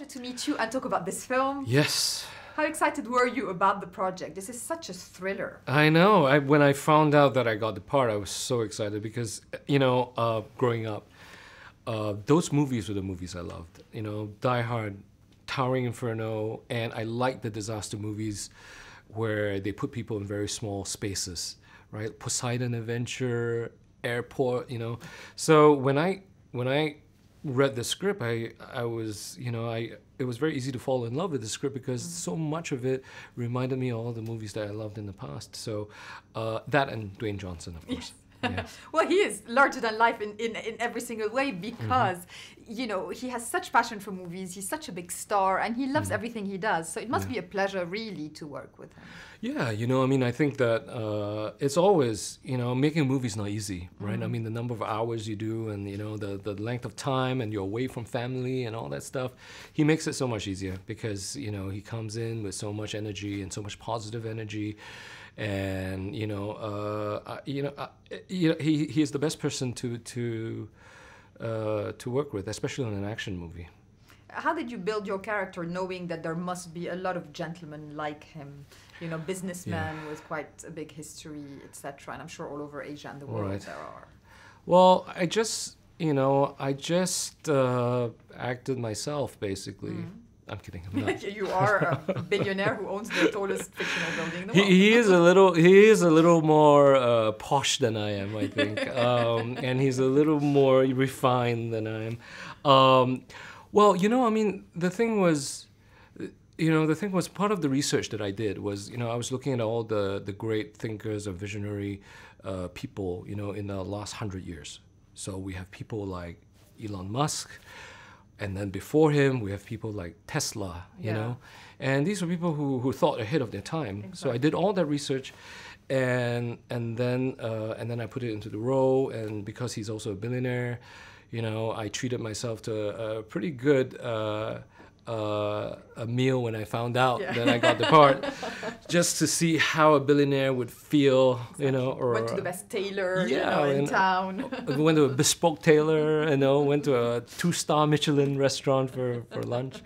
pleasure to meet you and talk about this film. Yes. How excited were you about the project? This is such a thriller. I know. When I found out that I got the part, I was so excited because, growing up, those movies were the movies I loved. Die Hard, Towering Inferno, and I liked the disaster movies where they put people in very small spaces, right? Poseidon Adventure, Airport, So when I read the script, I was, it was very easy to fall in love with the script because so much of it reminded me of all the movies that I loved in the past. So that and Dwayne Johnson, of course. Yeah. Well, he is larger than life in every single way because, he has such passion for movies. He's such a big star and he loves everything he does. So it must be a pleasure really to work with him. Yeah, I think that it's always, making movies not easy, right? I mean, the number of hours you do and, the length of time and you're away from family and all that stuff. He makes it so much easier because, he comes in with so much energy and so much positive energy. And he is the best person to work with, especially on an action movie. How did you build your character, knowing that there must be a lot of gentlemen like him, businessmen with quite a big history, etc. And I'm sure all over Asia and the world there are. Well, I just acted myself basically. I'm kidding. I'm not. You are a billionaire who owns the tallest fictional building in the world. He is a little more posh than I am, I think, and he's a little more refined than I am. The thing was part of the research that I did was, I was looking at all the great thinkers or visionary people, in the last 100 years. So we have people like Elon Musk. And then before him, we have people like Tesla, and these were people who thought ahead of their time. Exactly. So I did all that research, and then I put it into the role. And because he's also a billionaire, I treated myself to a pretty good a meal when I found out that I got the part, just to see how a billionaire would feel, or went to the best tailor, in town. Went to a bespoke tailor, went to a 2-star Michelin restaurant for lunch.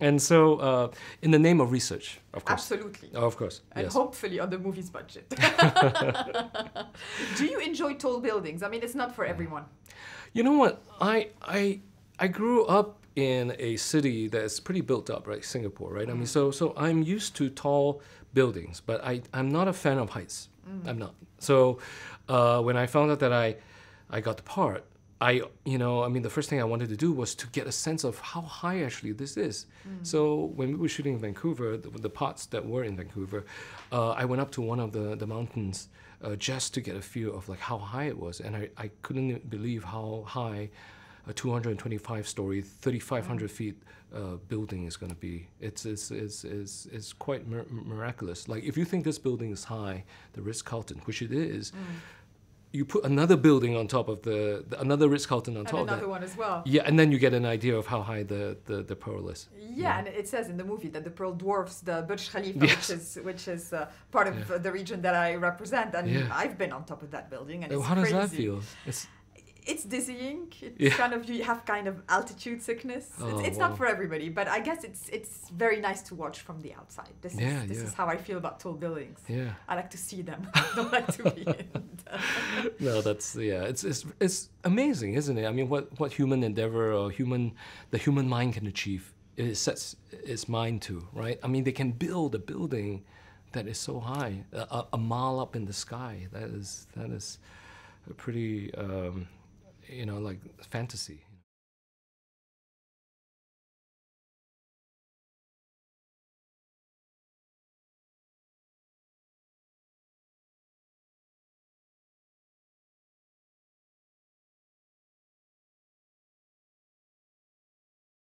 And so, in the name of research, of course. Absolutely. Oh, of course. And yes. hopefully on the movie's budget. Do you enjoy tall buildings? I mean, it's not for everyone. You know what? I grew up in a city that's pretty built up, right? Singapore, right? I mean, so I'm used to tall buildings, but I'm not a fan of heights. I'm not. So when I found out that I got the part, the first thing I wanted to do was to get a sense of how high actually this is. So when we were shooting in Vancouver, the parts that were in Vancouver, I went up to one of the mountains just to get a feel of like how high it was, and I couldn't believe how high a 225-story, 3,500 feet building is going to be. It's quite miraculous. Like if you think this building is high, the Ritz-Carlton, which it is, you put another building on top of another Ritz-Carlton on top of that. And another one as well. Yeah, and then you get an idea of how high the Pearl is. Yeah, and it says in the movie that the Pearl dwarfs the Burj Khalifa, which is part of the region that I represent, and I've been on top of that building, and it's How crazy. does that feel? It's dizzying. It's kind of, you have kind of altitude sickness. It's not for everybody, but I guess it's very nice to watch from the outside. This is how I feel about tall buildings. Yeah. I like to see them. I don't like to be in them. No, it's amazing, isn't it? I mean, what human endeavor or the human mind can achieve, it sets its mind to, right? I mean, they can build a building that is so high, a mile up in the sky. That is a pretty, like fantasy.